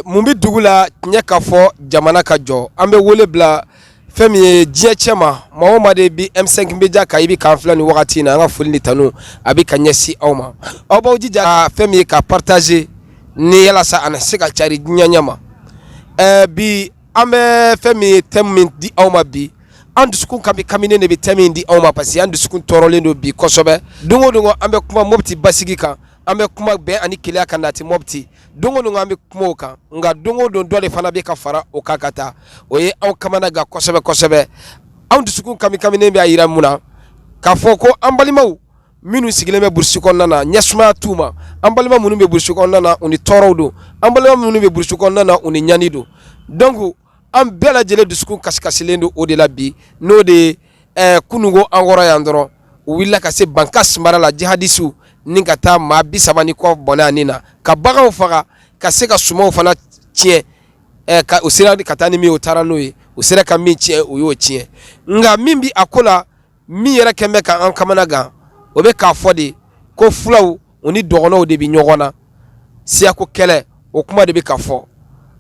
mun bi dugu la ɲɛ ka fɔ jamana ka jɔ an bɛ wele bila fɛn min ye diɲɛ cɛ ma maa o maa de bi M5 Media ka i bi k'an filɛ nin wagati in na an ka foli ni tanu a bi ka ɲɛsin aw ma aw b'aw jija fɛn min ye ka partager ni yalasa a na se ka cari diɲɛ ɲɛ ma bi an bɛ fɛn min ye thème min di aw ma bi an dusukun kaminen de bi thème min di aw ma parce que an dusukun tɔɔrɔlen don bi kosɛbɛ don o don an bɛ kuma Mopti basigi kan an bɛ kuma bɛn ani keleya kan nati Mopti don o don an bɛ kuma o kan nka don o don dɔ de fana bɛ ka fara o kan ka taa o ye aw kamana gan kosɛbɛ kosɛbɛ an dusukun kaminen bɛ a yira mun na k'a fɔ ko an balimaw minnu sigilen bɛ burusi kɔnɔna na ɲɛsumaya t'u ma an balima minnu bɛ burusi kɔnɔna na u ni tɔɔrɔw don an balima minnu bɛ burusi kɔnɔna na u ni ɲani don donc an bɛɛ lajɛlen dusukun kasikasilen don o de la bi n'o de ye kununko an kɔrɔ yan dɔrɔn u wulila ka se Bankas mara la jihadisiw ni ka taa maa 30 ni kɔ bɔnɛ ani na ka baganw faga ka se ka sumaw fana tiɲɛ ka o sera ka taa ni min o taara n'o ye o sera ka min tiɲɛ o y'o tiɲɛ nka min bi a ko la min yɛrɛ kɛn bɛ ka an kamana gan o bɛ k'a fɔ de ko fulaw o ni dɔgɔnɔw de bi ɲɔgɔn na siyako kɛlɛ o kuma de bɛ ka fɔ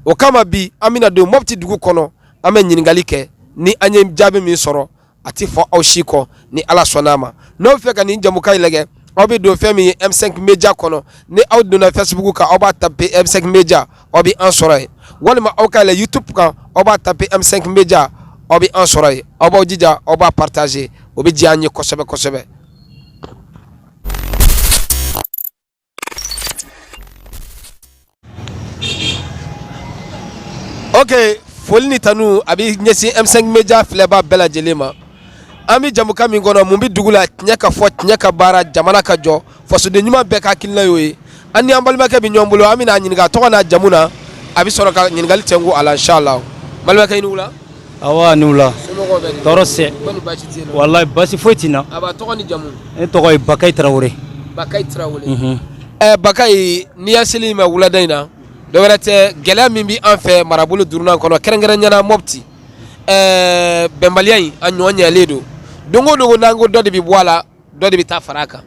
o kama bi an bɛna don Mopti dugu kɔnɔ an bɛ ɲininkali kɛ ni an ye jaabi min sɔrɔ a ti fɔ aw si kɔ ni Ala sɔnna a ma n'aw fɛ ka nin jamukan in lajɛ aw bɛ don fɛn min ye M5 Media kɔnɔ ni aw donna Facebook kan aw b'a taper M5 Media aw bɛ an sɔrɔ yen walima aw ka yɛlɛ YouTube kan aw b'a taper M5 Media aw bɛ an sɔrɔ yen aw b'aw jija aw b'a partager o bɛ diya an ye kosɛbɛ kosɛbɛ. Ok, foli ni tanu a bɛ ɲɛsin M5 Media filɛbaa bɛɛ lajɛlen ma an bɛ jamukan min kɔnɔ mun bɛ dugu la tiɲɛ ka fɔ tiɲɛ ka baara jamana ka jɔ fasoden ɲuman bɛɛ ka hakilina y'o ye an ni an balimakɛ bɛ ɲɔgɔn bolo an bɛna ɲininka tɔgɔ n'a jamu na a bɛ sɔrɔ ka ɲininkali tɛnku a la inshallah balimakɛ i ni wula awa ni wula tɔɔrɔ sɛ wallahi basi foyi tɛ n na a b'a tɔgɔ ni jamu ne tɔgɔ ye Bakayi Tarawele Bakayi Tarawele Bakayi n'i y'a seli ma wulada in na dɔwɛrɛ tɛ gɛlɛya min bɛ an fɛ marabolo duurunan kɔnɔ kɛrɛnkɛrɛnyana Mopti bɛnbaliya in a ɲɔgɔn ɲɛlen don don o don n'an ko dɔ de bɛ bɔ a la dɔ de bɛ taa fara a kan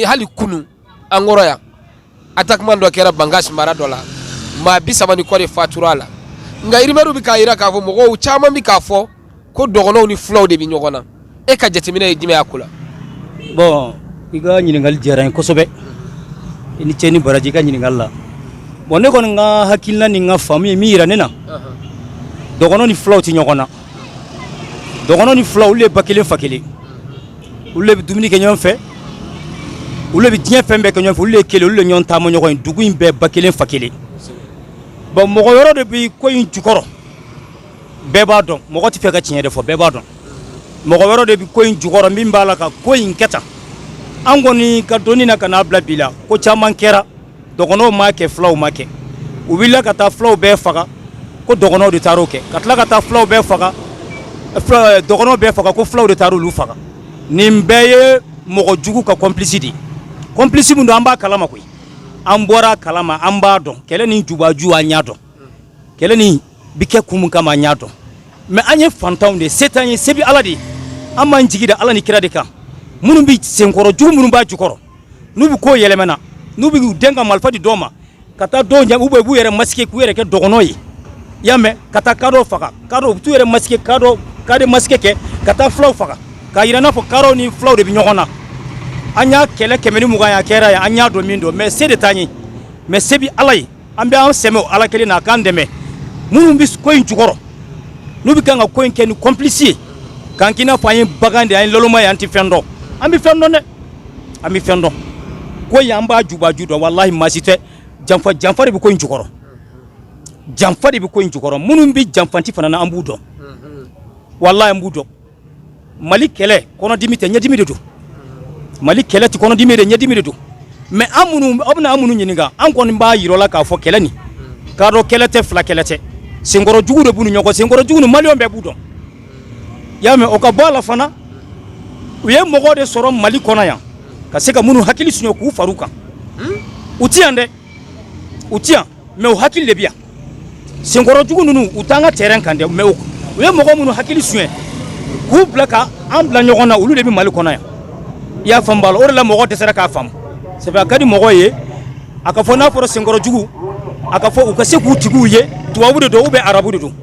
hali kunu an kɔrɔ yan attaquement dɔ kɛra Bankas mara dɔ la maa 30 ni kɔ de fatura a la nka rumeur bɛ k'a jira k'a fɔ mɔgɔw caman bɛ k'a fɔ ko dɔgɔnɔw ni fulaw de bɛ ɲɔgɔn na e ka jateminɛ ye jumɛn y'a ko la. bon i ka ɲininkali diyara n ye kosɛbɛ i ni cɛ ni baraji i ka ɲininkali la bon ne kɔni ka hakilina ni n ka faamu ye min yira ne na dɔgɔnɔ ni fulaw tɛ ɲɔgɔn na dɔgɔnɔ ni fulaw olu de ye ba kelen fa kelen olu de bɛ dumuni kɛ ɲɔgɔn fɛ olu de bɛ diɲɛ fɛn bɛɛ kɛ ɲɔgɔn fɛ olu de ye kelen olu de ɲɔgɔn taama ɲɔgɔn ye dugu in bɛɛ ba kelen fa kelen bon mɔgɔ yɔrɔ de bɛ ko in jukɔrɔ bɛɛ b'a dɔn mɔgɔ tɛ fɛ ka tiɲɛ de fɔ bɛɛ b'a dɔn mɔgɔ yɔrɔ de bɛ ko in jukɔrɔ min b'a la ka ko in kɛ tan an kɔni ka dɔnni na ka n'a bila bi la ko caman kɛra dɔgɔnɔw m'a kɛ fulaw m'a kɛ u wulila ka taa fulaw bɛɛ faga ko dɔgɔnɔw de taar'o kɛ ka tila ka taa fulaw bɛɛ faga dɔgɔnɔw bɛɛ faga ko fulaw de taar'olu faga nin bɛɛ ye mɔgɔ jugu ka complice de ye complice min don an b'a kalama koyi an bɔra kalama an b'a dɔn kɛlɛ ni jubaju an y'a dɔn kɛlɛ ni bi kɛ kun min kama an y'a dɔn mais an ye fantanw de se t'an ye se bɛ Ala de ye an b'an jigi da Ala ni kira de kan minnu bɛ senkɔrɔ jugu minnu b'a jukɔrɔ n'u bɛ ko yɛlɛmana n'u bɛ u den ka marifa di dɔw ma ka taa dɔw ɲɛ u b'u yɛrɛ masquer k'u yɛrɛ kɛ dɔgɔnɔ ye i y'a mɛn ka taa kadɔw faga kadɔw u bɛ t'u yɛrɛ masquer kade masquer kɛ ka taa fulaw faga k'a yira n'a fɔ kadɔw ni fulaw de bɛ ɲɔgɔn na an y'a kɛlɛ 120 a kɛra ye an y'a dɔn min don mais se de t'an ye mais se bɛ Ala ye an bɛ an sɛmɛ o Ala kelen na a k'an dɛmɛ minnu bɛ ko in jukɔrɔ n'u bɛ kan ka ko in kɛ ni complice ye k'an k'i n'a fɔ an ye bagan de an ye lɔlɔma ye an tɛ fɛn dɔn an bɛ fɛn dɔn dɛ an bɛ fɛn dɔn ko in an b'a jubaju dɔn walahi maa si tɛ janfa de bɛ ko in jukɔrɔ janfa de bɛ ko in jukɔrɔ minnu bɛ janfanti fana na an b'u dɔn walahi an b'u dɔn Mali kɛlɛ kɔnɔdimi tɛ ɲɛdimi de don Mali kɛlɛ tɛ kɔnɔdimi de ɲɛdimi de don mais an minnu aw bɛna an minnu ɲininka an kɔni b'a yir'aw la k'a fɔ kɛlɛ nin k'a dɔn kɛlɛ tɛ fila kɛlɛ tɛ senkɔrɔ jugu de b'u ni ɲɔgɔn senkɔrɔ jugu ni maliyɛnw bɛɛ b'u dɔn i y'a mɛn o ka bɔ a la fana u ye mɔgɔw de sɔrɔ Mali kɔnɔ yan ka se ka minnu hakili suɲɛ k'u far'u kan u tɛ yan dɛ u tɛ yan mais u hakili de bɛ yan senkɔrɔ jugu ninnu u t'an ka terrain kan dɛ mais u ye mɔgɔ minnu hakili suɲɛ k'u bila ka an bila ɲɔgɔn na olu de bɛ Mali kɔnɔ yan i y'a faamu b'a la o de la mɔgɔ dɛsɛra k'a faamu c'est vrai a ka di mɔgɔ ye a ka fɔ n'a fɔra senkɔrɔ jugu aka fɔ u ka se k'u tigiw ye tubabu de don ou bien arabu de don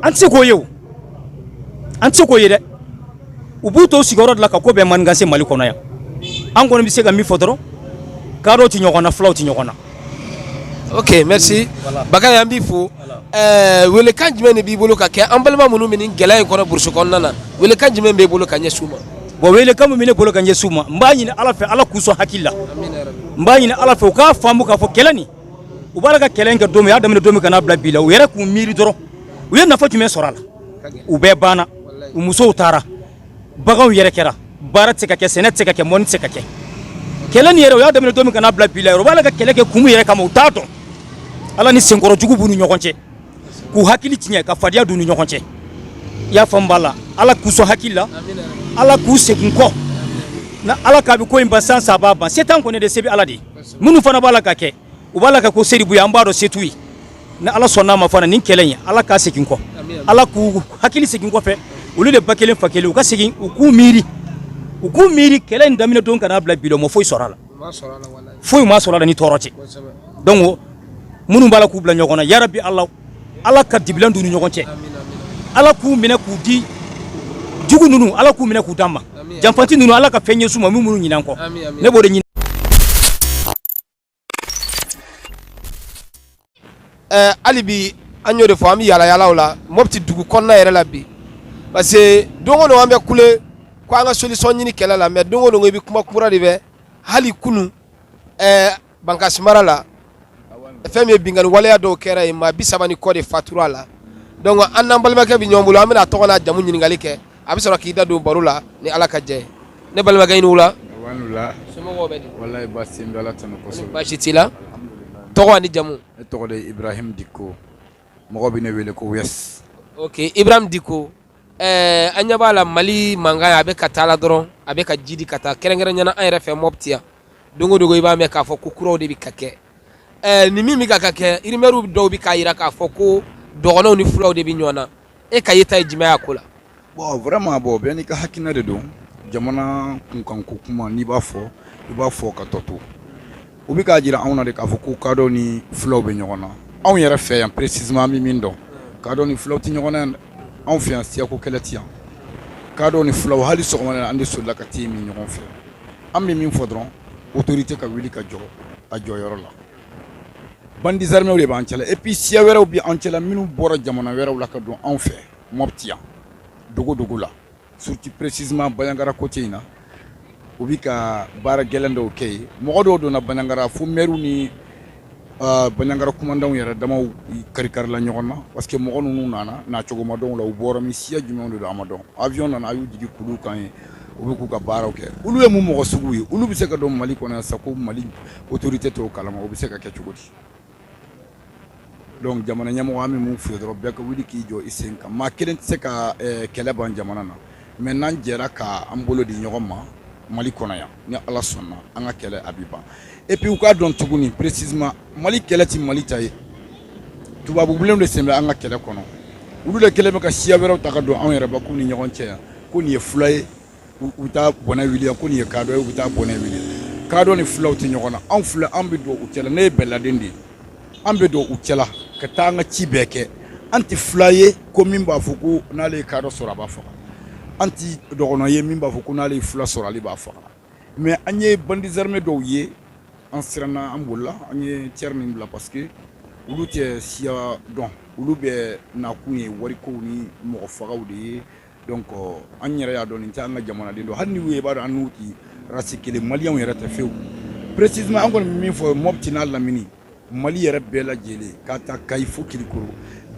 an tɛ se k'o ye o an tɛ se k'o ye dɛ u b'u to sigiyɔrɔ de la ka ko bɛɛ maniganse Mali kɔnɔ yan an kɔni bɛ se ka min fɔ dɔrɔn kadɔw tɛ ɲɔgɔn na fulaw tɛ ɲɔgɔn na. Ok, merci. Bakari an b'i fo. Welekan jumɛn de b'i bolo ka kɛ an balima minnu bɛ nin gɛlɛya in kɔnɔ burusi kɔnɔna na welekan jumɛn b'i bolo ka ɲɛsin u ma. Bon welekan min bɛ ne bolo ka ɲɛsin u ma n b'a ɲini Ala fɛ Ala k'u sɔn hakili la n b'a ɲini Ala fɛ u k'a faamu k'a fɔ kɛlɛ nin u b'a la ka kɛlɛ in kɛ don min u y'a daminɛ don min ka n'a bila bi la u yɛrɛ k'u miiri dɔrɔn u ye nafa jumɛn sɔrɔ a la u bɛɛ banna u musow taara baganw yɛrɛ kɛra baara tɛ se ka kɛ sɛnɛ tɛ se ka kɛ mɔni tɛ se ka kɛ kɛlɛ nin yɛrɛ u y'a daminɛ don min ka n'a bila bi la u b'a la ka kɛlɛ kɛ kun min yɛrɛ kama u t'a dɔn Ala ni senkɔrɔjugu b'u ni ɲɔgɔn cɛ k'u hakili tiɲɛ ka fadenya d'u ni ɲɔgɔn cɛ i y'a faamu b'a la Ala k'u sɔn hakili la Ala k'u segin kɔ na Ala k'a bɛ ko in ban san a b'a ban se t'an kɔni de se bɛ Ala de ye minnu fana b'a la ka kɛ u b'a la ka ko seribu ye an b'a dɔn se t'u ye ni Ala sɔnn'a ma fana nin kɛlɛ in Ala k'a segin kɔ Ala k'u hakili segin kɔfɛ olu de ba kelen fa kelen u ka segin u k'u miiri kɛlɛ in daminɛ don ka n'a bila bi la u ma foyi sɔrɔ a la foyi ma sɔrɔ a la ni tɔɔrɔ tɛ donc minnu b'a la k'u bila ɲɔgɔn na yarabi Ala ka dibilan d'u ni ɲɔgɔn cɛ Ala k'u minɛ k'u di jugu ninnu Ala k'u minɛ k'u d'an ma janfanti ninnu Ala ka fɛn ɲɛsin u ma min minnu ɲinɛ an kɔ ne b'o de ɲini. Hali bi an y'o de fɔ an bɛ yaala yaalaw la Mopti dugu kɔnɔna yɛrɛ la bi parce que don o don an bɛ kule ko an ka solution ɲini kɛlɛ la mais don o don i bɛ kuma kura de bɛ hali kunun Bankasi mara la fɛn min ye binkani waleya dɔw kɛra yen maa 30 ni kɔ de fatura la donc an n'an balimakɛ bɛ ɲɔgɔn bolo an bɛna tɔgɔ n'a jamu ɲininkali kɛ a bɛ sɔrɔ k'i da don baro la ni Ala ka jɛ ye ne balimakɛ i ni wula somɔgɔw bɛ di wallahi baasi n bɛ Ala tanu kosɛbɛ baasi t'i la tɔgɔ ani jamu ne tɔgɔ de Ibrahim Diko mɔgɔw bɛ ne wele ko Wes. Ok Ibrahim Diko an ɲɛ b'a la Mali mankan a bɛ ka taa la dɔrɔn a bɛ ka jidi ka taa kɛrɛnkɛrɛnyana an yɛrɛ fɛ Mopti yan don o don i b'a mɛn k'a fɔ ko kuraw de bɛ ka kɛ ni min bɛ ka kɛ irimɛriw dɔw bɛ k'a jira k'a fɔ ko dɔgɔnɔw ni fulaw de bɛ ɲɔgɔn na e ka yeta ye jumɛn y'a ko la. Bon vraiment bɛɛ n'i ka hakilina de don jamana kunkanko kuma n'i b'a fɔ i b'a fɔ ka tɔ to u bɛ k'a jira anw na de k'a fɔ ko kadɔw ni fulaw bɛ ɲɔgɔn na anw yɛrɛ fɛ yan précisément an bɛ min dɔn kadɔw ni fulaw tɛ ɲɔgɔn na yan dɛ anw fɛ yan siyako kɛlɛ tɛ yan kadɔw ni fulaw hali sɔgɔmada an de solila ka t'i min ɲɔgɔn fɛ an bɛ min fɔ dɔrɔn autorité ka wuli ka jɔ a jɔyɔrɔ la bandits armés de b'an cɛla et puis siya wɛrɛw bɛ an cɛla minnu bɔra jamana wɛrɛw la ka don anw fɛ Mopti yan dogo la surtout précisément Bandiagara côté in na u bɛ ka baara gɛlɛn dɔw kɛ yen mɔgɔ dɔw donna Bandiagara fo maires ni Bandiagara commandants yɛrɛ damaw kari-karila ɲɔgɔn na parce que mɔgɔ ninnu nana nacogo ma dɔn la u bɔra min siya jumɛnw de don a ma dɔn avion nana a y'u jigin kulu kan ye u bɛ k'u ka baaraw kɛ olu ye mun mɔgɔ sugu ye olu bɛ se ka don Mali kɔnɔ yan sa ko Mali autorité t'o kalama u bɛ se ka kɛ cogo di. Donc jamana ɲɛmɔgɔ an bɛ mun f'i ye dɔrɔn bɛɛ ka wuli k'i jɔ i sen kan maa kelen tɛ se ka kɛlɛ ban jamana na mais n'an jɛra ka an bolo di ɲɔgɔn ma Mali kɔnɔ yan ni Ala sɔnna an ka kɛlɛ a bɛ ban et puis u k'a dɔn tuguni précisément Mali kɛlɛ tɛ Mali ta ye tubabu bilenw de sen bɛ an ka kɛlɛ kɔnɔ olu de kɛlen bɛ ka siya wɛrɛw ta ka don anw yɛrɛbakun ni ɲɔgɔn cɛ yan ko nin ye fula ye u bɛ taa bɔnɛ wuli yan ko nin ye kadɔ ye u bɛ taa bɔnɛ wuli kadɔ ni fulaw tɛ ɲɔgɔn na anw filɛ an bɛ don u cɛla ne ye bɛɛladen de ye an bɛ don u cɛla ka taa an ka ci bɛɛ kɛ an tɛ fula ye ko min b'a fɔ ko n'ale ye kadɔ sɔrɔ a b'a faga an tɛ dɔgɔnɔ ye min b'a fɔ ko n'ale ye fula sɔrɔ ale b'a faga mais an ye bandits armés dɔw ye an siranna an bolila an ye tiɲɛ min bila parce que olu tɛ siya dɔn olu bɛ nakun ye warikow ni mɔgɔ fagaw de ye donc an yɛrɛ y'a dɔn nin tɛ an ka jamanaden dɔ hali ni u ye i b'a dɔn an n'u ti race kelen maliyɛnw yɛrɛ tɛ fewu précisément an kɔni bɛ min fɔ Mopti n'a Lamini Mali yɛrɛ bɛɛ lajɛlen k'a ta Kayi fo Kirikoro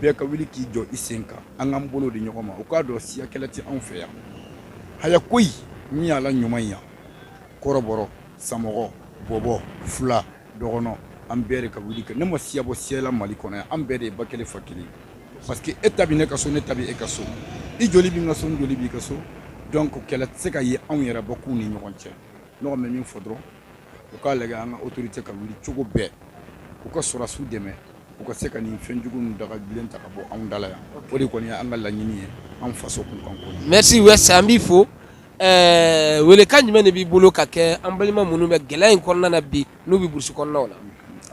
bɛɛ ka wuli k'i jɔ i sen kan an k'an bolo di ɲɔgɔn ma u k'a dɔn siya kɛlɛ tɛ anw fɛ yan haya koyi min y'a la ɲuman yan kɔrɔbɔrɔ samɔgɔ bɔbɔ fula dɔgɔnɔ an bɛɛ de ka wuli kɛ ne ma siya bɔ siya la Mali kɔnɔ yan an bɛɛ de ye ba kelen fa kelen parce que e ta bɛ ne ka so ne ta bɛ e ka so i joli b'i ka so n joli b'i ka so donc kɛlɛ tɛ se ka ye anw yɛrɛ bakun ni ɲɔgɔn cɛ ne kɔni bɛ min fɔ dɔrɔn u k'a lajɛ an ka autorité ka wuli cogo bɛɛ u ka sɔrɔsiw dɛmɛ u ka se ka nin fɛn jugu ninnu daga bilen ta ka bɔ anw da la yan o de kɔni ye an ka laɲini ye an faso kunkan ko merci Wes an b'i fo welekan jumɛn de b'i bolo ka kɛ an balima minnu bɛ gɛlɛya in kɔnɔna na bi n'u bɛ burusi kɔnɔnaw la.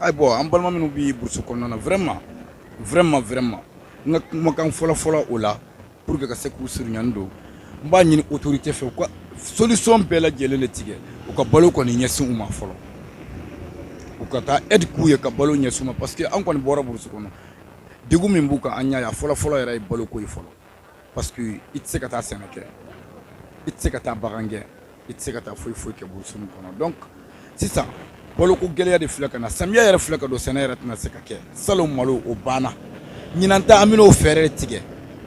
Ay bon an balima minnu bi burusu kɔnɔna na vraiment n ka kumakan fɔlɔ o la pour que ka se k'u surunyani don n b'a ɲini autorité fɛ u ka solution bɛɛ lajɛlen de tigɛ u ka balo kɔni ɲɛsin u ma fɔlɔ u ka taa aide k'u ye ka balo ɲɛsin u ma parce que an kɔni bɔra burusu kɔnɔ degun min b'u kan an y'a ye a fɔlɔ yɛrɛ ye balo ko ye fɔlɔ parce que i tɛ se ka taa sɛnɛ kɛ i tɛ se ka taa bagan gɛn i tɛ se ka taa foyi kɛ burusu min kɔnɔ donc sisan baloko gɛlɛya de filɛ ka na samiya yɛrɛ filɛ ka don sɛnɛ yɛrɛ tɛna se ka kɛ salon malo o banna ɲinan ta an bɛn'o fɛɛrɛ tigɛ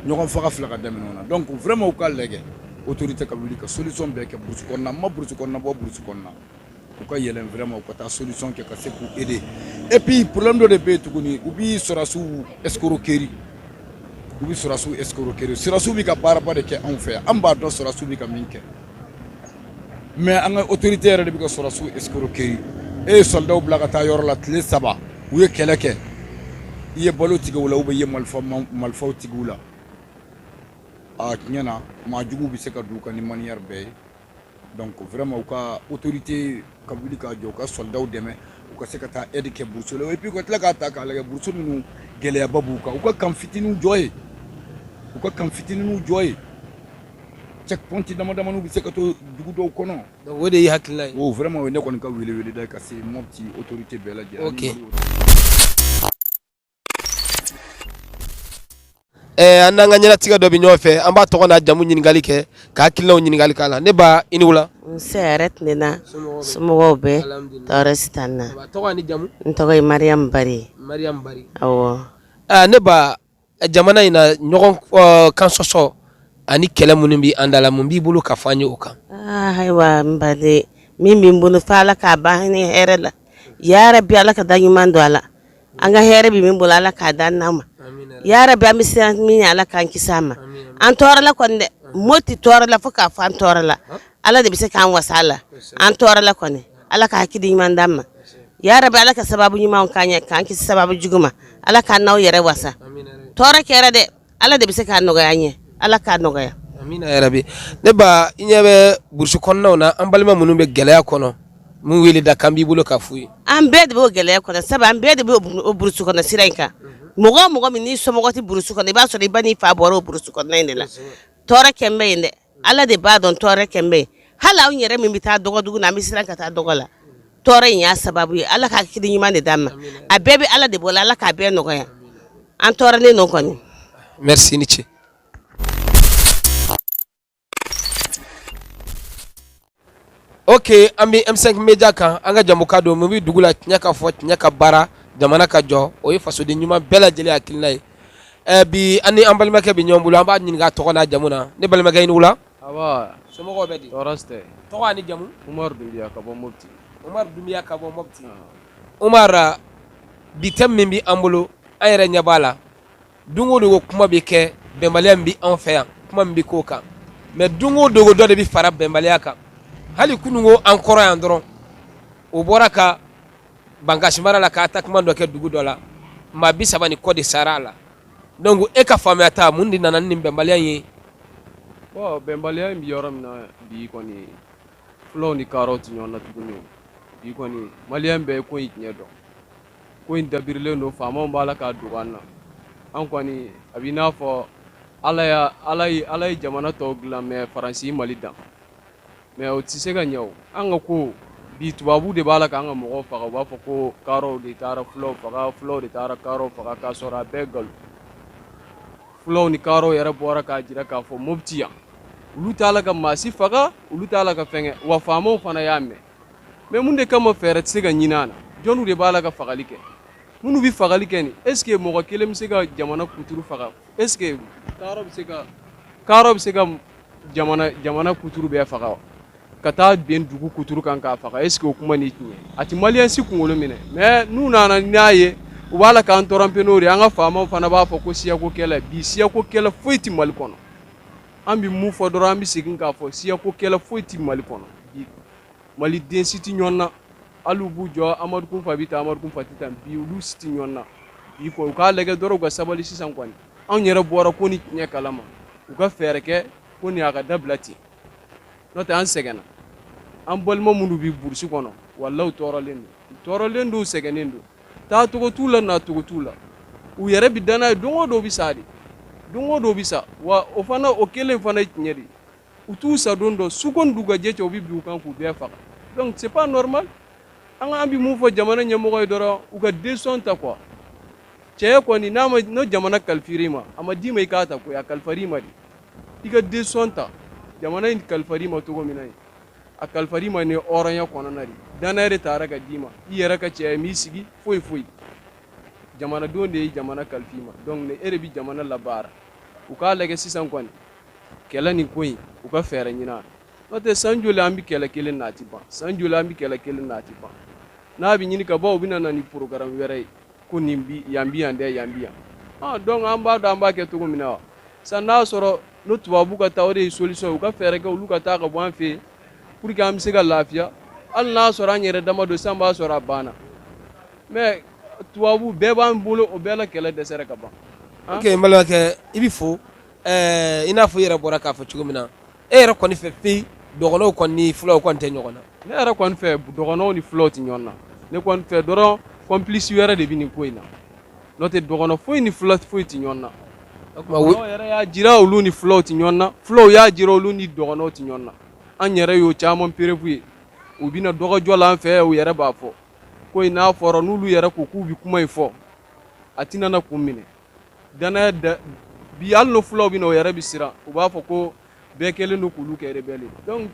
ɲɔgɔn faga filɛ ka daminɛ o na donc vraiment u ka lajɛ autorité ka wuli ka solution bɛɛ kɛ burusu kɔnɔna ma burusu kɔnɔna bɔ burusu kɔnɔna u ka yɛlɛn vraiment u ka taa solution kɛ ka se k'u aider et puis problème dɔ de bɛ yen tuguni u bi sɔrɔsiw escroquerie sɔrɔsiw bɛ ka baaraba de kɛ anw fɛ yan an b'a dɔn sɔrɔsiw bɛ ka min kɛ mais an ka autorité yɛrɛ de bɛ ka sɔrɔsiw escroquerie e ye soldat bila ka taa yɔrɔ la tile 3 u ye kɛlɛ kɛ i ye balo tigɛ u la ou bien i ye marifaw tigɛ u la a tiɲɛ na maa jugu bɛ se ka don u kan ni manière bɛɛ ye donc vraiment u ka autorité ka wuli ka jɔ u ka soldat dɛmɛ u ka se ka taa aide kɛ burusu la et puis u ka tila k'a ta k'a lajɛ burusu ninnu gɛlɛyaba b'u kan u ka kan fitininw jɔ ye checkpoint damadamani bɛ se ka to dugu dɔw kɔnɔ donc o de y'i hakilina ye o vraiment o ye ne kɔni ka wele da ye ka se Mopti autorité bɛɛ lajɛlen ok an n'an ka ɲɛnatigɛ dɔ bɛ ɲɔgɔn fɛ an b'a tɔgɔ n'a jamu ɲininkali kɛ ka hakilinaw ɲininkali k'a la ne ba i ni wula n se yɛrɛ tilenna somɔgɔw bɛɛ tɔɔrɔ si t'an na tɔgɔ ni jamu n tɔgɔ ye mariyamu bari awɔ ne ba jamana in na ɲɔgɔn kan sɔsɔ ani kɛlɛ minnu bɛ an da la mun b'i bolo ka fɔ an ye o kan ayiwa n baden min bɛ n bolo fɔ ala k'a ban ni hɛrɛ la yarabi ala ka da ɲuman don a la an ka hɛrɛ bɛ min bolo ala k'a da n'an ma yarabi an bɛ siran min ye ala k'an kisi an ma an tɔɔrɔ la kɔni dɛ moti tɔɔrɔ la fo k'a fɔ an tɔɔrɔ la ala de bɛ se k'an wasa a la an tɔɔrɔ la kɔni ala ka hakili ɲuman d'an ma yarabi ala ka sababu ɲumanw k'an ɲɛ k'an kisi sababu jugu ma ala k'an n'aw yɛrɛ wasa tɔɔrɔ kɛra dɛ ala de bɛ se k'a nɔgɔya an ye ala k'a nɔgɔya amina yarabi ne ba i ɲɛ bɛ burusu kɔnɔnaw na an balima minnu bɛ gɛlɛya kɔnɔ mun wele da kan b'i bolo ka f'u ye an bɛɛ de b'o gɛlɛya kɔnɔ sabu an bɛɛ de b'o burusu kɔnɔ sira in kan mɔgɔ o mɔgɔ min n'i somɔgɔ tɛ burusu kɔnɔ i b'a sɔrɔ i ba n'i fa bɔra o burusu kɔnɔna in de la tɔɔrɔ kɛn bɛ yen dɛ ala de b'a dɔn tɔɔrɔ kɛn bɛ yen hali anw yɛrɛ min bɛ taa dɔgɔdugu na an bɛ siran ka taa dɔgɔ la tɔɔrɔ in y'a sababu ye ala ka hakili ɲuman de d'an ma a bɛɛ bɛ ala de bolo ala k'a bɛɛ nɔgɔya an tɔɔrɔlen don kɔni merci ni ce ok an bɛ M5 Media kan an ka jamu ka don mun bɛ dugu la tiɲɛ ka fɔ tiɲɛ ka baara jamana ka jɔ o ye fasoden ɲuman bɛɛ lajɛlen hakilina ye bi an ni an balimakɛ bɛ ɲɔgɔn bolo an b'a ɲininka a tɔgɔ n'a jamu na ne balimakɛ i ni wula somɔgɔw bɛ di tɔɔrɔ si tɛ tɔgɔ ani jamu Umaru Dunbiya ka bɔ Mopti Umar bi thème min bɛ an bolo an yɛrɛ ɲɛ b'a la don o don kuma bɛ kɛ bɛnbaliya min bɛ anw fɛ yan kuma min bɛ k'o kan mais don o don dɔ de bɛ fara bɛnbaliya kan hali kunungo an kɔrɔ yan dɔrɔn o bɔra ka Bangashi mara la ka attaquement dɔ kɛ dugu dɔ la maa 30 ni kɔ de sara a la donc e ka faamuya ta mun de nana ni bɛnbaliya ye bon bɛnbaliya in bɛ yɔrɔ min na bi kɔni fulaw ni kaaraw tɛ ɲɔgɔn na tuguni bi kɔni maliyɛn bɛɛ ye ko in tiɲɛ dɔn ko in dabirilen don faamaw b'a la k'a dogo an na an kɔni a b'i n'a fɔ ala ye jamana tɔw dilan mais Faransi Mali dan mais o tɛ se ka ɲɛ o an ka ko bi tubabu de b'a la k'an ka mɔgɔw faga u b'a fɔ ko kaaraw de taara fulaw faga fulaw de taara kaaraw faga k'a sɔrɔ a bɛɛ nkalon fulaw ni kaaraw yɛrɛ bɔra k'a jira k'a fɔ Mopti yan olu t'a la ka maa si faga olu t'a la ka fɛngɛ wa faamaw fana y'a mɛn mais mun de kama fɛɛrɛ tɛ se ka ɲini a na jɔnw de b'a la ka fagali kɛ minnu bɛ fagali kɛ nin est ce que mɔgɔ kelen bɛ se ka jamana kuturu faga est ce que kaaraw bɛ se ka jamana kuturu bɛɛ faga wa ka taa ben dugu kuturu kan k'a faga est ce que o kuma ni tiɲɛ a tɛ maliyɛn si kunkolo minɛ mais n'u nana n'a ye u b'a la k'an tɔrɔmpe n'o de an ka faamaw fana b'a fɔ ko siyako kɛlɛ bi siyako kɛlɛ foyi tɛ Mali kɔnɔ an bɛ mun fɔ dɔrɔn an bɛ segin k'a fɔ siyako kɛlɛ foyi tɛ Mali kɔnɔ bi maliden si tɛ ɲɔgɔn na hali u b'u jɔ Amadu Kunfa bɛ tan Amadu Kunfa tɛ tan bi olu si tɛ ɲɔgɔn na bi ko u k'a lajɛ dɔrɔn u ka sabali sisan kɔni anw yɛrɛ bɔra ko ni tiɲɛ kalama u ka fɛɛrɛ kɛ ko nin a ka dabila ten n'o tɛ an sɛgɛnna an balima minnu bɛ burusi kɔnɔ walahi u tɔɔrɔlen don u sɛgɛnnen don taa togo t'u la na togo t'u la u yɛrɛ bi danna ye don o don bi sa de don o don bi sa wa o fana o kelen fana ye tiɲɛ de u t'u sa don dɔ su kɔni dugajɛ cɛ u bi bin u kan k'u bɛɛ faga donc c'est pas normal an bi mun fɔ jamana ɲɛmɔgɔ ye dɔrɔn u ka décision ta quoi cɛ kɔni n'o jamana kalifir'i ma a ma d'i ma i k'a ta koyi a kalifar'i ma de i ka décision ta jamana in kalifar'i ma cogo min na ye a kalifar'i ma ni hɔrɔnya kɔnɔna de danaya de taara ka d'i ma i yɛrɛ ka cɛ m'i sigi foyi foyi jamanadenw de ye jamana kalifi ma donc ne e de bi jamana labaara u k'a lajɛ sisan kɔni kɛlɛ nin ko in u ka fɛɛrɛ ɲini a n'o tɛ san joli an bi kɛlɛ kelen na a ti ban san joli an bi kɛlɛ kelen na a ti ban n'a bi ɲini ka ban u bɛ na ni programme wɛrɛ ye ko nin bi yan bi yan dɛ yan bi yan donc an b'a dɔn an b'a kɛ cogo min na wa san n'a sɔrɔ n'o tubabu ka taa o de ye solution ye u ka fɛɛrɛ kɛ olu ka taa ka bɔ an fɛ yen pour que an bɛ se ka lafiya hali n'a sɔrɔ an yɛrɛ dama don san b'a sɔrɔ a banna mais tubabu bɛɛ b'an bolo o bɛɛ la kɛlɛ dɛsɛra ka ban. ok n balimakɛ i bɛ fo i n'a fɔ i yɛrɛ bɔra k'a fɔ cogo min na e yɛrɛ kɔni fɛ pe dɔgɔnɔw kɔni ni fulaw kɔni tɛ ɲɔgɔn na. ne yɛrɛ kɔni fɛ dɔgɔnɔw ni fulaw tɛ ɲɔgɔn na ne kɔni fɛ dɔrɔn complice wɛrɛ de bɛ nin ko in na n'o tɛ dɔgɔnɔ foyi ni fula foyi tɛ ɲɔgɔn na. dɔgɔnɔw yɛrɛ y'a jira olu ni fulaw tɛ ɲɔgɔn na fulaw y'a jira olu ni dɔgɔnɔw tɛ ɲɔgɔn na an yɛrɛ y'o caman perebu ye u bɛ na dɔgɔjɔ la an fɛ u yɛrɛ b'a fɔ ko in n'a fɔra n'olu yɛrɛ ko k'u bɛ kuma in fɔ a tɛna na kun minɛ danaya bi hali n'o fulaw bɛ na o yɛrɛ bɛ siran u b'a fɔ ko bɛɛ kɛlen don k'olu kɛ rebelle donc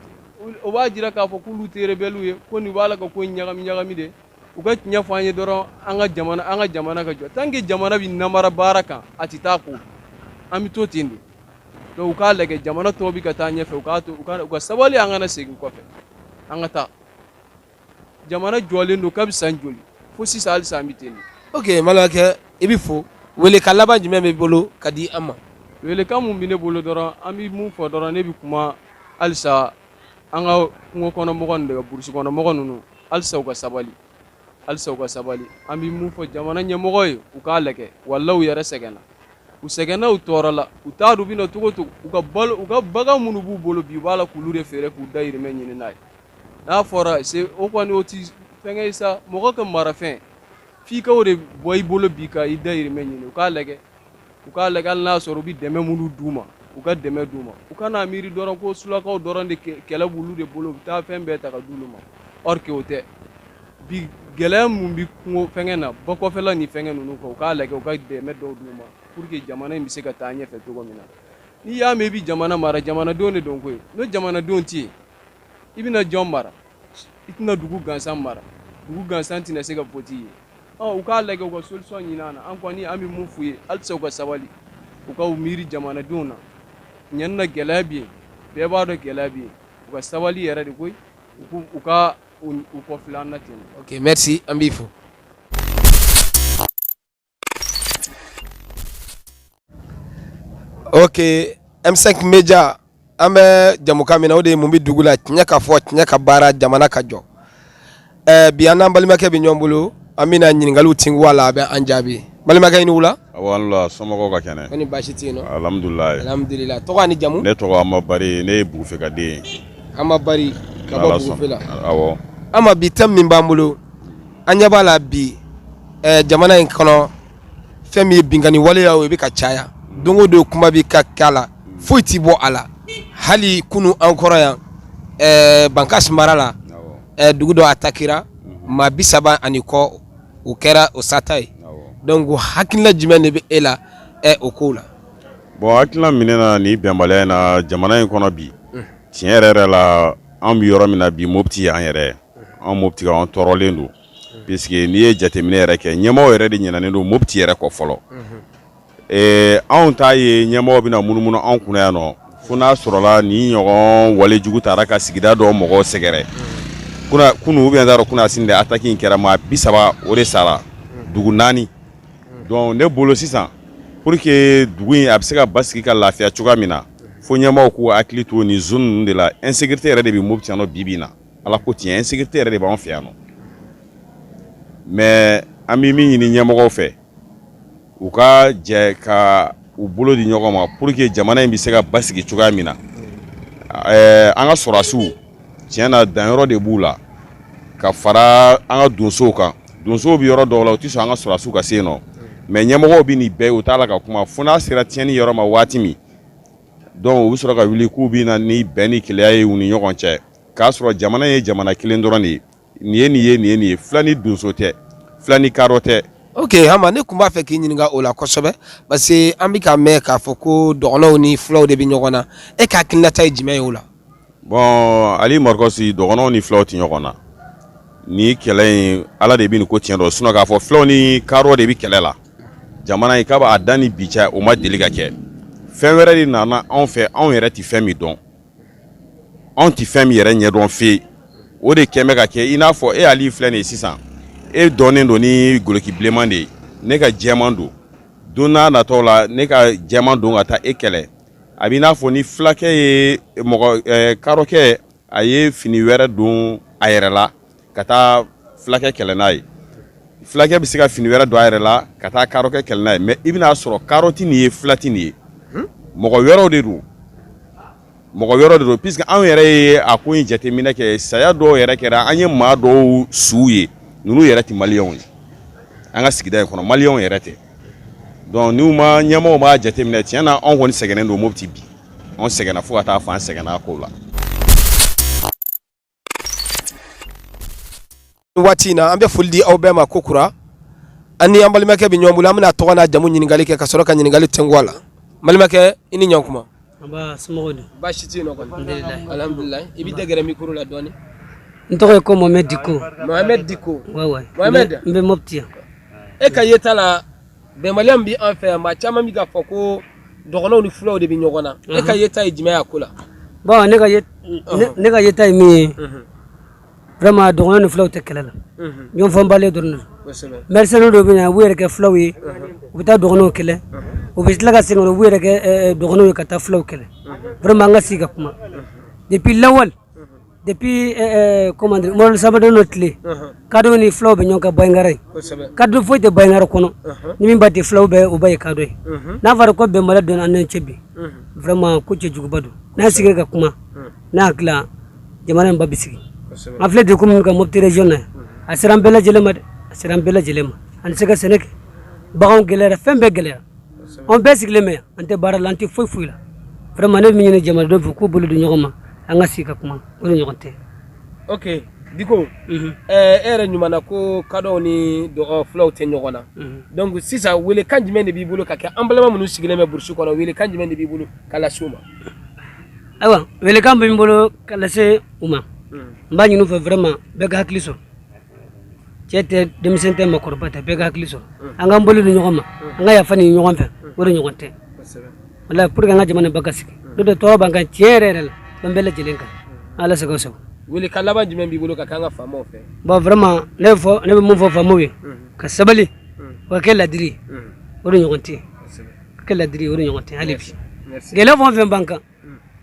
o b'a jira k'a fɔ k'olu tɛ rebelle ye ko nin b'a la ka ko ɲagami ɲagami de u ka tiɲɛ fɔ an ye dɔrɔn an ka jamana ka jɔ tant que jamana bɛ namara baara kan a tɛ taa ko an bɛ to ten de donc u k'a lajɛ jamana tɔw bɛ ka taa ɲɛfɛ u ka sabali an kana segin kɔfɛ an ka taa jamana jɔlen don kabi san joli fo sisan hali san bɛ ten de. ok malakɛ i bɛ fo welekan laban jumɛn b'i bolo ka di an ma. welekan mun bɛ ne bolo dɔrɔn an bɛ mun fɔ dɔrɔn ne bɛ kuma halisa an ka kungo kɔnɔmɔgɔ ninnu burusi kɔnɔmɔgɔ ninnu halisa u ka sabali an bɛ mun fɔ jamana ɲɛmɔgɔ ye u k'a lajɛ walahi u yɛrɛ sɛgɛnna u sɛgɛnna u tɔɔrɔ la u t'a dɔn u bɛ na cogo o cogo u ka bagan minnu b'u bolo bi u b'a la k'olu de feere k'u dahirimɛ ɲini n'a ye n'a fɔra o kɔni o ti fɛnkɛ ye sa mɔgɔ ka marafɛn f'i ka o de bɔ i bolo bi ka i dahirimɛ ɲini u k'a lajɛ hali n'a sɔrɔ u bɛ dɛmɛ minnu d'u ma u ka dɛmɛ d'u ma u kana miiri dɔrɔn ko sulakaw dɔrɔn de kɛlɛ b'olu de bolo u bɛ taa fɛn bɛɛ ta ka d'olu ma or que o tɛ bi gɛlɛya mun bɛ kungo fɛnkɛ na bɔ kɔfɛla ni fɛnkɛ ninnu kan u k'a lajɛ u ka dɛmɛ dɔw d'u ma pour que jamana in bɛ se ka taa ɲɛfɛ cogo min na n'i y'a mɛn i bɛ jamana mara jamanadenw de don koyi n'o jamanadenw tɛ yen i bɛna jɔn mara i tɛna dugu gansan mara dugu gansan tɛna se ka fɔ t'i ye u k'a lajɛ u ka solution ɲini an na an kɔni an bɛ mun f'u ye halisa u ka sabali u ka miiri jamanadenw na ɲɛni na gɛlɛya bɛ yen bɛɛ b'a dɔn gɛlɛya bɛ yen u ka sabali yɛrɛ de koyi u ka u kɔfilɛ an na ten. ok merci an b'i fo. ok M5 Media an bɛ jamukan min na o de ye mun bɛ dugu la tiɲɛ ka fɔ tiɲɛ ka baara jamana ka jɔ bi an n'an balimakɛ bɛ ɲɔgɔn bolo an bɛna ɲininkaliw tingu a la a bɛ an jaabi balimakɛ i ni wula. awɔ somɔgɔw ka kɛnɛ. ko ni baasi tɛ yen nɔ. alhamdulilayi. tɔgɔ ni jamu. ne tɔgɔ Amabari ne ye Bugufe ka den ye. Amabari ka bɔ Bugufe la. awɔ. Ama bi thème min b'an bolo an ɲɛ b'a la bi jamana in kɔnɔ fɛn min ye binkani waleya o bɛ ka caya don o don kuma bɛ ka k'a la foyi t'i bɔ a la hali kunu an kɔrɔ yan Bankasi mara la dugu dɔ atakira maa 30 kɔ o kɛra o sata ye donc hakilina jumɛn de bɛ e la o kow la. bon hakilina min na nin bɛnbaliya in na jamana in kɔnɔ bi tiɲɛ yɛrɛ la an bɛ yɔrɔ min na bi Mopti y'an yɛrɛ an Mopti an tɔɔrɔlen don puisque n'i ye jateminɛ yɛrɛ kɛ ɲɛmɔgɔ yɛrɛ de ɲinɛnen don Mopti yɛrɛ kɔ fɔlɔ anw t'a ye ɲɛmɔgɔ bɛna munumunu anw kunna yan nɔ fo n'a sɔrɔla nin ɲɔgɔn walejugu taara ka sigida dɔ mɔgɔw sɛgɛrɛ kunu ou bien t'a dɔn kunasini de attaque in kɛra maa 30 o de sara dugu 4 donc ne bolo sisan pour que dugu in a bɛ se ka basigi ka lafiya cogoya min na fo ɲɛmɔgɔw k'u hakili to nin zone ninnu de la insécurité yɛrɛ de bɛ Mopti yan nɔ bi na ala ko tiɲɛ insécurité yɛrɛ de b'anw fɛ yan nɔ mais an bɛ min ɲini ɲɛmɔgɔw fɛ u ka jɛ ka u bolo di ɲɔgɔn ma pour que jamana in bɛ se ka basigi cogoya min na an ka sɔrɔdasiw tiɲɛ na danyɔrɔ de b'u la ka fara an ka donsow kan donso bi yɔrɔ dɔw la u ti sɔn an ka sɔrɔsiw ka se yen nɔ mais ɲɛmɔgɔw bi nin bɛɛ u t'a la ka kuma fo n'a sera tiɲɛni yɔrɔ ma waati min donc u bɛ sɔrɔ ka wuli k'u bɛ na ni bɛn ni keleya ye u ni ɲɔgɔn cɛ k'a sɔrɔ jamana ye jamana kelen dɔrɔn de ye nin ye nin ye nin ye nin ye fila ni donso tɛ fila ni kadɔ tɛ. ok Hama ne tun b'a fɛ k'i ɲininka o la kosɛbɛ parce que an bɛ ka mɛn k'a fɔ ko dɔgɔnɔw ni filaw de bɛ ɲɔgɔn na e ka hakilinata ye jumɛn ye o la. bon Ali Marikosi dɔgɔnɔw ni filaw tɛ ɲɔgɔn na ni kɛlɛ in ala de bɛ nin ko tiɲɛ dɔn sinon k'a fɔ filaw ni kadɔ de bɛ kɛlɛ la jamana in k'a b'a da ni bi cɛ o ma deli ka kɛ fɛn wɛrɛ de nana anw fɛ anw yɛrɛ tɛ fɛn min dɔn anw tɛ fɛn min yɛrɛ ɲɛdɔn fe o de kɛn bɛ ka kɛ i n'a fɔ e Ali filɛ nin ye sisan e dɔnnen don ni goloki bilenman de ye ne ka jɛman don don n'a natɔw la ne ka jɛman don ka taa e kɛlɛ a b'i n'a fɔ ni fulakɛ ye mɔgɔ kadɔkɛ a ye fini wɛrɛ don a yɛrɛ la ka taa fulakɛ kɛlɛ n'a ye fulakɛ bɛ se ka fini wɛrɛ don a yɛrɛ la ka taa kadɔkɛ kɛlɛ n'a ye mais i bɛna sɔrɔ kadɔ tɛ nin ye fula tɛ nin ye mɔgɔ wɛrɛw de don mɔgɔ wɛrɛw de don puisque anw yɛrɛ ye a ko in jateminɛ kɛ saya dɔw yɛrɛ kɛra an ye maa dɔw suw ye ninnu yɛrɛ tɛ maliyɛnw ye an ka sigida in kɔnɔ maliyɛnw yɛrɛ tɛ donc n'u ma ɲɛmɔgɔw b'a jateminɛ tiɲɛ na anw kɔni sɛgɛnnen don Mopti bi anw sɛgɛnna fo ka taa fɔ an sɛgɛnna a kow la. waati in na an bɛ foli di aw bɛɛ ma Kokura an ni an balimakɛ bɛ ɲɔgɔn bolo an bɛna tɔgɔ n'a jamu ɲininkali kɛ ka sɔrɔ ka ɲininkali tɛngu a la balimakɛ i ni ɲankuma. Aba somɔgɔw don. Baasi tɛ yen nɔ kɔni. Alhamdulilayi i bɛ dɛgɛrɛ micro la dɔɔni. N tɔgɔ ye ko Mohamed Diko. Mohamed Diko. Ouais. Mohamed n bɛ Mopti yan. E ka yeta la bɛnbaliya min bɛ an fɛ yan maa caman bɛ ka fɔ ko dɔgɔnɔw ni filaw de bɛ ɲɔgɔn na e ka yeta ye jumɛn y'a ko la. Bon ne ka yeta ye min ye vraiment dɔgɔnɔw ni filaw tɛ kɛlɛ la ɲɔgɔn fɔnbaliya dɔrɔn de don. mercenaires dɔw bɛ na u b'u yɛrɛ kɛ filaw ye u bɛ taa dɔgɔnɔw kɛlɛ u bɛ tila ka segin u b'u yɛrɛ kɛ dɔgɔnɔw ye ka taa filaw kɛlɛ vraiment an ka sigi ka kuma depuis lawal depuis comment dire Mɔrɔni Sabada n'o tile kadɔ ni filaw bɛ ɲɔgɔn kan Bayingara ye kadɔ foyi tɛ Bayingara kɔnɔ ni min ba tɛ filaw bɛɛ o ba ye kadɔ ye n'a fɔra ko bɛnbaliya donna an ni cɛ bi vraiment ko cɛjuguba don n'a sigila ka kuma n'a hakili jamana in ba bɛ sigi an filɛ de komi ka Mopti région na a sera an bɛɛ lajɛlen ma dɛ a sera an bɛɛ lajɛlen ma an tɛ se ka sɛnɛ kɛ baganw gɛlɛyara fɛn bɛɛ gɛlɛyara an bɛɛ sigilen bɛ yan an tɛ baara la an tɛ foyi la vraiment ne bɛ min ɲini jamanadenw fɛ k'u bolo di ɲɔgɔn ma an ka sigi ka kuma o ni ɲɔgɔn tɛ. ok Diko e yɛrɛ ɲumana ko kadɔw ni filaw tɛ ɲɔgɔn na donc sisan welekan jumɛn de b'i bolo ka kɛ an balima minnu sigilen bɛ burusi kɔnɔ welekan jumɛn de b'i bolo ka lase u ma. ayiwa welekan bɛ n bolo ka lase u ma n b'a ɲini u fɛ vraiment bɛɛ ka hakili sɔrɔ cɛ tɛ denmisɛn tɛ makɔrɔba tɛ bɛɛ ka hakili sɔrɔ an k'an bolo di ɲɔgɔn ma an ka yafa ni ɲɔgɔn fɛ o de ɲɔgɔn tɛ walayi pour que an ka jamana ba ka sigi n'o tɛ tɔɔrɔ b'an kan tiɲɛ yɛrɛ yɛrɛ la an bɛɛ lajɛlen kan ala sago sago. welekan laban jumɛn b'i bolo ka k'an ka faamaw fɛ. bon vraiment ne bɛ mun fɔ faamaw ye ka sabali o ka kɛ ladiri ye o de ɲɔgɔn tɛ ka kɛ ladiri ye o de ɲɔgɔn tɛ hali bi gɛlɛya fɛn o fɛn b'an kan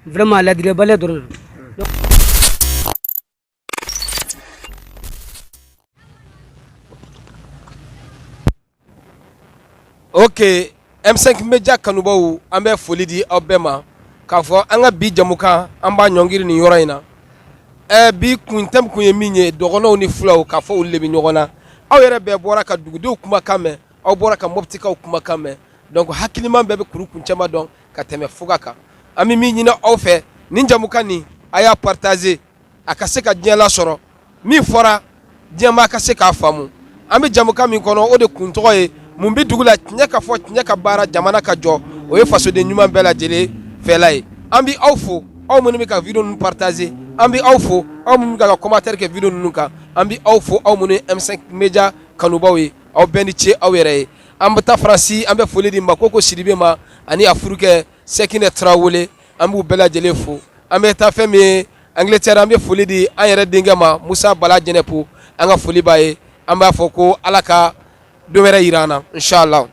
vraiment ladiribaliya dɔrɔn de don. ok M5 Media kanubaw an bɛ foli di aw bɛɛ ma k'a fɔ an ka bi jamukan an b'a ɲɔngiri nin yɔrɔ in na bi thème kun ye min ye dɔgɔnɔw ni filaw k'a fɔ olu de bɛ ɲɔgɔn na aw yɛrɛ bɛɛ bɔra ka dugudenw kumakan mɛn aw bɔra ka Moptikaw kumakan mɛn donc hakiliman bɛɛ bɛ kuru kun cɛman dɔn ka tɛmɛ fuga kan an bɛ min ɲini aw fɛ nin jamukan nin a y'a partager a ka se ka diɲɛ lasɔrɔ min fɔra diɲɛmaa ka se k'a faamu an bɛ jamukan min kɔnɔ o de kun tɔgɔ ye mun bɛ dugu la tiɲɛ ka fɔ tiɲɛ ka baara jamana ka jɔ o ye fasoden ɲuman bɛɛ lajɛlen fɛla ye an bɛ aw fo aw minnu bɛ ka video ninnu partager an bɛ aw fo aw minnu bɛ ka commentaire kɛ video ninnu kan an bɛ aw fo aw minnu ye M5 Media kanubaw ye aw bɛɛ ni ce aw yɛrɛ ye an bɛ taa Faransi an bɛ foli di Makoko Sidibe ma ani a furukɛ Sɛkinɛ Tarawele an b'u bɛɛ lajɛlen fo an bɛ taa fɛn min ye Angleterre an bɛ foli di an yɛrɛ denkɛ ma Musa Bala Jɛnɛpu an ka foli b'a ye an b'a fɔ ko Ala ka don wɛrɛ yira an na inshallah.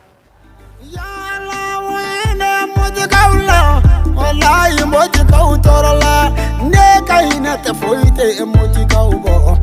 Wallahi Moptikaw tɔɔrɔ la ne ka hinɛ tɛ foyi tɛ Moptikaw bɔ